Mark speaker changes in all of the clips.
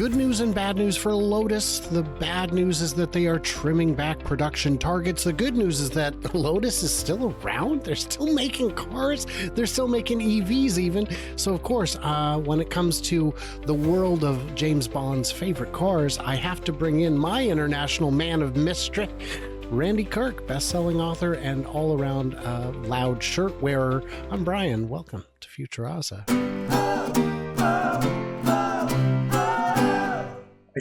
Speaker 1: Good news and bad news for Lotus. The bad news is that they are trimming back production targets. The good news is that Lotus is still around. They're still making cars. They're still making EVs even. So, of course, when it comes to the world of James Bond's favorite cars, I have to bring in my international man of mystery, Randy Kirk, best-selling author and all-around loud shirt wearer. I'm Brian. Welcome to Futuraza.
Speaker 2: I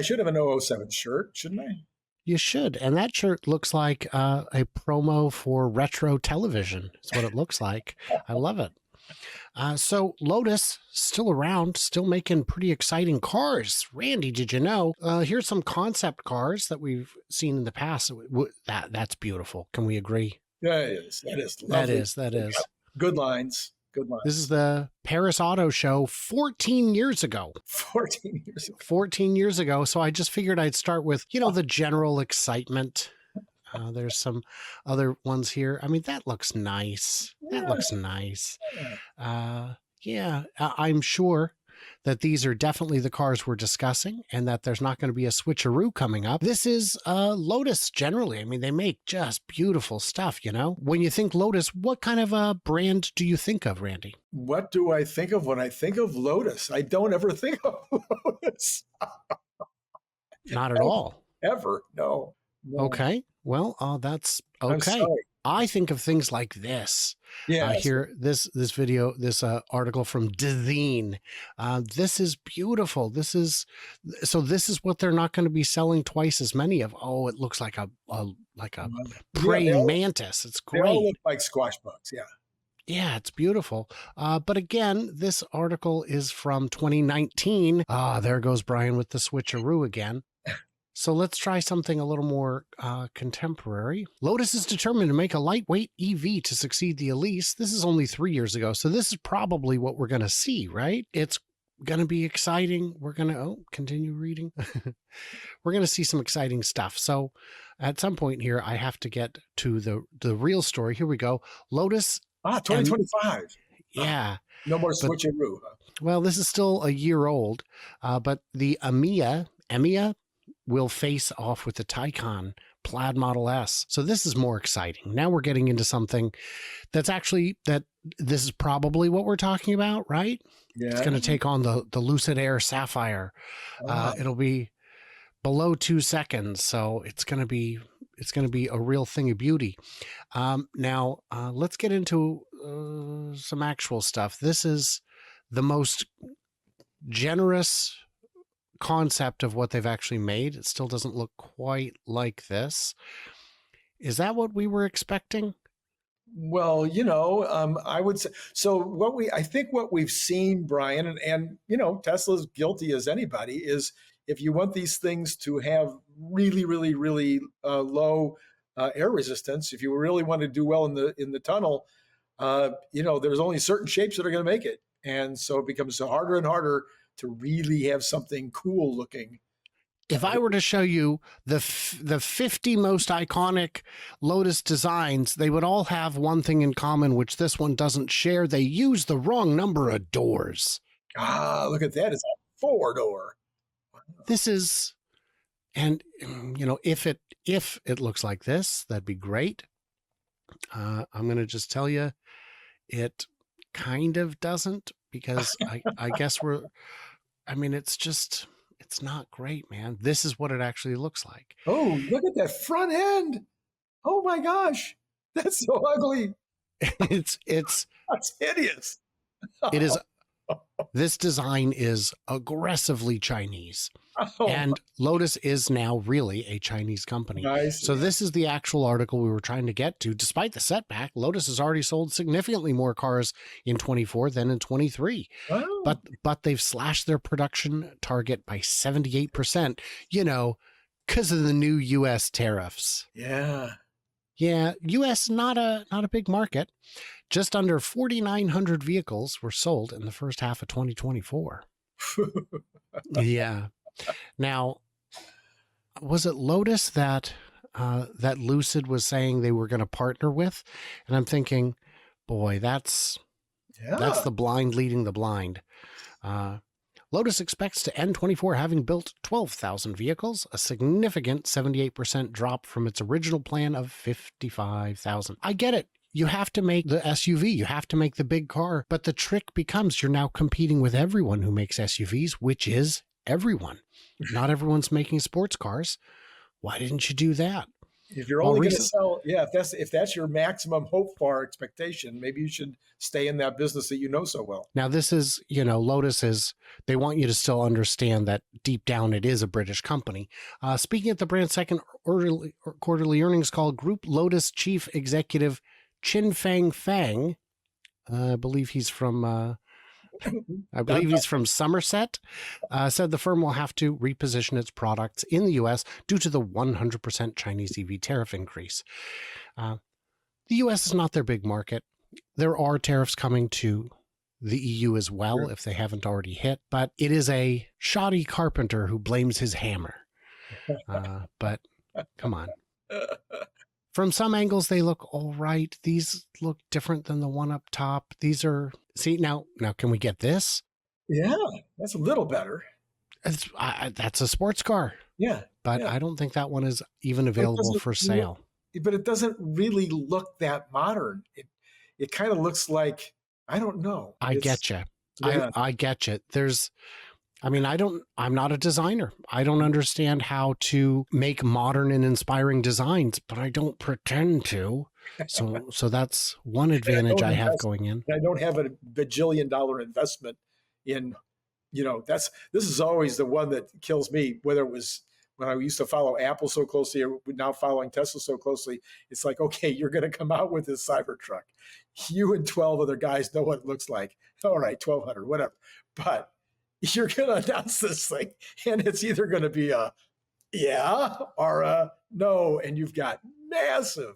Speaker 2: should have an 007 shirt, shouldn't I?
Speaker 1: You should. And that shirt looks like a promo for retro television. That's what it looks like. I love it. So Lotus, still around, still making pretty exciting cars. Randy, did you know? Here's some concept cars that we've seen in the past. That's beautiful. Can we agree?
Speaker 2: Yeah, it is. That is lovely.
Speaker 1: That is.
Speaker 2: Good lines. Good lines.
Speaker 1: This is the Paris Auto Show 14 years ago.
Speaker 2: 14 years ago.
Speaker 1: 14 years ago. So I just figured I'd start with, the general excitement. There's some other ones here. I mean, that looks nice. That looks nice. I'm sure that these are definitely the cars we're discussing and that there's not going to be a switcheroo coming up. This is Lotus generally. I mean, they make just beautiful stuff, When you think Lotus, what kind of a brand do you think of, Randy?
Speaker 2: What do I think of when I think of Lotus? I don't ever think of Lotus.
Speaker 1: Not at all.
Speaker 2: Ever. No.
Speaker 1: Okay. Well, that's okay. I think of things like this.
Speaker 2: Yeah.
Speaker 1: Here, this video, this article from Dezeen. This is beautiful. This is what they're not going to be selling twice as many of. Oh, it looks like a praying mantis. It's great.
Speaker 2: They all look like squash bugs. Yeah.
Speaker 1: Yeah, it's beautiful. But again, this article is from 2019. There goes Brian with the switcheroo again. So let's try something a little more contemporary. Lotus is determined to make a lightweight EV to succeed the Elise. This is only 3 years ago, so this is probably what we're going to see, right? It's going to be exciting. We're going to, continue reading. We're going to see some exciting stuff. So at some point here, I have to get to the real story. Here we go. Lotus.
Speaker 2: 2025.
Speaker 1: Yeah.
Speaker 2: No more switcheroo.
Speaker 1: Well, this is still a year old, but the Evija will face off with the Taycan Plaid Model S. So this is more exciting. Now we're getting into something that's actually, this is probably what we're talking about, right?
Speaker 2: Yeah.
Speaker 1: It's going to take on the Lucid Air Sapphire. It'll be below 2 seconds. So it's going to be a real thing of beauty. Now let's get into some actual stuff. This is the most generous concept of what they've actually made. It still doesn't look quite like this. Is that what we were expecting?
Speaker 2: Well, I would say, so I think what we've seen, Brian, and Tesla's guilty as anybody, is if you want these things to have really, really, really low air resistance, if you really want to do well in the tunnel, there's only certain shapes that are going to make it. And so it becomes harder and harder to really have something cool looking.
Speaker 1: If I were to show you the 50 most iconic Lotus designs, they would all have one thing in common, which this one doesn't share. They use the wrong number of doors.
Speaker 2: Look at that. It's a 4-door. Wow.
Speaker 1: This is, and if it looks like this, that'd be great. I'm going to just tell you, it kind of doesn't, because I guess it's not great, man. This is what it actually looks like.
Speaker 2: Oh, look at that front end. Oh my gosh. That's so ugly.
Speaker 1: It's
Speaker 2: that's hideous.
Speaker 1: It is. This design is aggressively Chinese. And Lotus is now really a Chinese company.
Speaker 2: Nice.
Speaker 1: So this is the actual article we were trying to get to. Despite the setback, Lotus has already sold significantly more cars in 24 than in 23.
Speaker 2: Oh.
Speaker 1: But they've slashed their production target by 78%, because of the new U.S. tariffs.
Speaker 2: Yeah.
Speaker 1: Yeah, U.S. not a big market. Just under 4,900 vehicles were sold in the first half of 2024. Yeah. Now, was it Lotus that Lucid was saying they were going to partner with? And I'm thinking, boy, that's the blind leading the blind. Lotus expects to end 24 having built 12,000 vehicles, a significant 78% drop from its original plan of 55,000. I get it. You have to make the SUV, you have to make the big car, but the trick becomes you're now competing with everyone who makes SUVs, which is everyone. Not everyone's making sports cars. Why didn't you do that?
Speaker 2: If you're only going to sell, if that's your maximum hope for expectation, maybe you should stay in that business that you know so well.
Speaker 1: Now, this is, Lotus is, they want you to still understand that deep down it is a British company. Speaking at the brand's second quarterly earnings call, Group Lotus Chief Executive Chin Fang, I believe he's from Somerset, said the firm will have to reposition its products in the U.S. due to the 100% Chinese EV tariff increase. The U.S. is not their big market. There are tariffs coming to the EU as well, sure, if they haven't already hit, but it is a shoddy carpenter who blames his hammer. But come on. From some angles, they look all right. These look different than the one up top. These are, see, now can we get this?
Speaker 2: Yeah, that's a little better.
Speaker 1: That's a sports car.
Speaker 2: Yeah.
Speaker 1: But yeah, I don't think that one is even available for sale.
Speaker 2: But it doesn't really look that modern. It kind of looks like, I don't know.
Speaker 1: I get you. Yeah. I get you. I'm not a designer. I don't understand how to make modern and inspiring designs, but I don't pretend to. So that's one advantage I have going in.
Speaker 2: I don't have a bajillion-dollar investment in, this is always the one that kills me, whether it was when I used to follow Apple so closely or now following Tesla so closely. It's like, okay, you're going to come out with this Cybertruck. You and 12 other guys know what it looks like. All right, 1,200, whatever. But you're going to announce this thing, and it's either going to be a yeah or a no, and you've got massive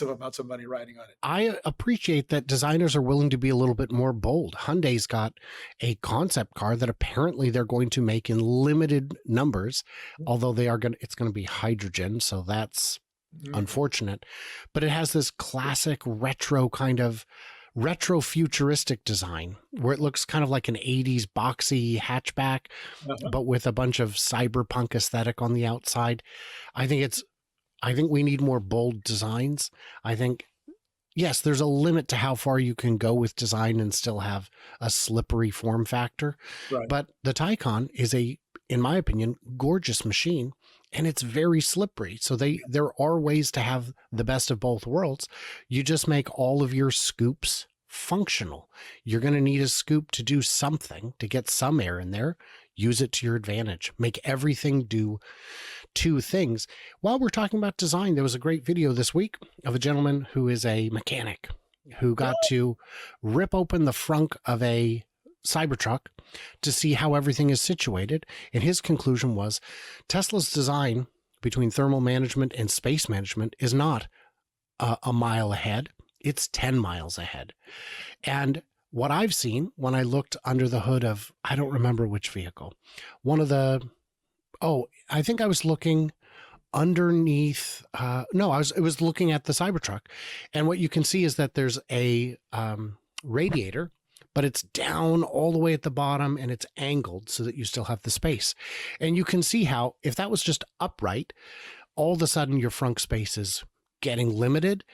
Speaker 2: amounts of money riding on it.
Speaker 1: I appreciate that designers are willing to be a little bit more bold. Hyundai's got a concept car that apparently they're going to make in limited numbers, although it's going to be hydrogen, so that's unfortunate. But it has this classic retro futuristic design where it looks kind of like an 80s boxy hatchback, but with a bunch of cyberpunk aesthetic on the outside. I think we need more bold designs. I think, yes, there's a limit to how far you can go with design and still have a slippery form factor. Right. But the Taycan is in my opinion, gorgeous machine, and it's very slippery. So there are ways to have the best of both worlds. You just make all of your scoops functional. You're going to need a scoop to do something, to get some air in there. Use it to your advantage. Make everything do two things. While we're talking about design, there was a great video this week of a gentleman who is a mechanic who got to rip open the frunk of a Cybertruck to see how everything is situated. And his conclusion was Tesla's design between thermal management and space management is not a mile ahead. It's 10 miles ahead. And what I've seen when I looked under the hood of, I don't remember which vehicle, I think I was looking underneath, I was looking at the Cybertruck. And what you can see is that there's a radiator, but it's down all the way at the bottom and it's angled so that you still have the space. And you can see how, if that was just upright, all of a sudden your frunk space is getting limited.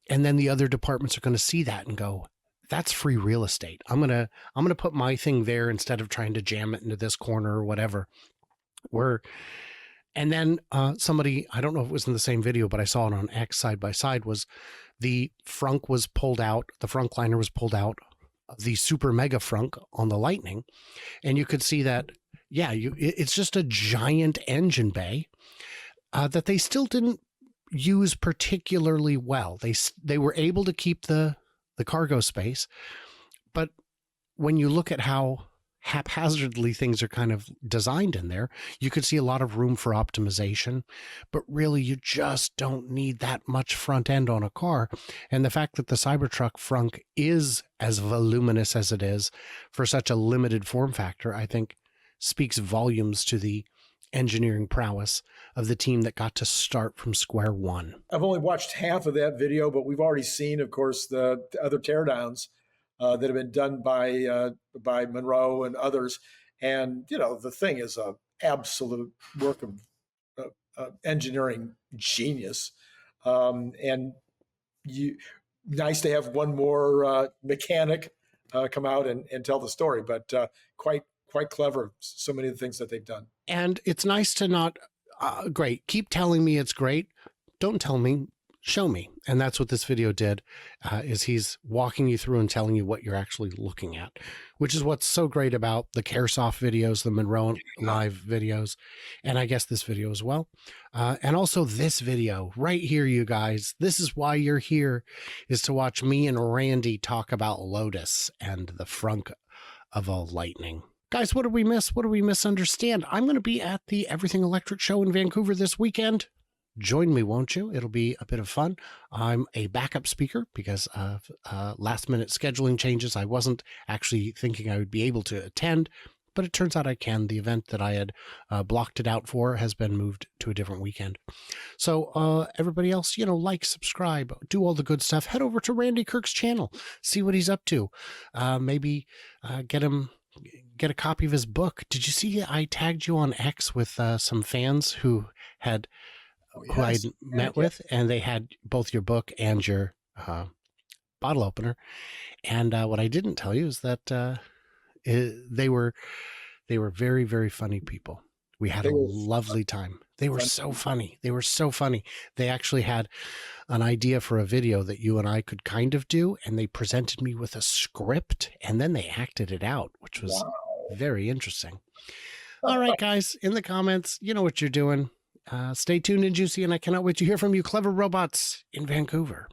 Speaker 1: And then the other departments are going to see that and go, that's free real estate. I'm going to put my thing there instead of trying to jam it into this corner or whatever. And then somebody, I don't know if it was in the same video, but I saw it on X side by side, was the frunk was pulled out. The frunk liner was pulled out of the super mega frunk on the Lightning. And you could see that, it's just a giant engine bay that they still didn't use particularly well. They were able to keep the cargo space, but when you look at how haphazardly things are kind of designed in there, you could see a lot of room for optimization, but really you just don't need that much front end on a car. And the fact that the Cybertruck frunk is as voluminous as it is for such a limited form factor, I think speaks volumes to the engineering prowess of the team that got to start from square one.
Speaker 2: I've only watched half of that video, but we've already seen, of course, the other teardowns that have been done by Monroe and others. And the thing is a absolute work of engineering genius. And you nice to have one more mechanic come out and tell the story, but quite clever. So many of the things that they've done.
Speaker 1: And it's nice to not, great, keep telling me it's great. Don't tell me, show me. And that's what this video did, is he's walking you through and telling you what you're actually looking at, which is what's so great about the Caresoft videos, the Monroe Live videos, and I guess this video as well. And also this video right here, you guys. This is why you're here, is to watch me and Randy talk about Lotus and the frunk of a Lightning. Guys, what did we miss? What did we misunderstand? I'm going to be at the Everything Electric show in Vancouver this weekend. Join me, won't you? It'll be a bit of fun. I'm a backup speaker because of last-minute scheduling changes. I wasn't actually thinking I would be able to attend, but it turns out I can. The event that I had blocked it out for has been moved to a different weekend. So everybody else, like, subscribe, do all the good stuff. Head over to Randy Kirk's channel. See what he's up to. Maybe get a copy of his book. Did you see I tagged you on X with some fans who had who I met with, and they had both your book and your bottle opener. And what I didn't tell you is that they were very, very funny people. We had a lovely time. They were so funny. They were so funny. They actually had an idea for a video that you and I could kind of do, and they presented me with a script, and then they acted it out, which was very interesting. All right, guys, in the comments, you know what you're doing. Stay tuned and juicy, and I cannot wait to hear from you, clever robots in Vancouver.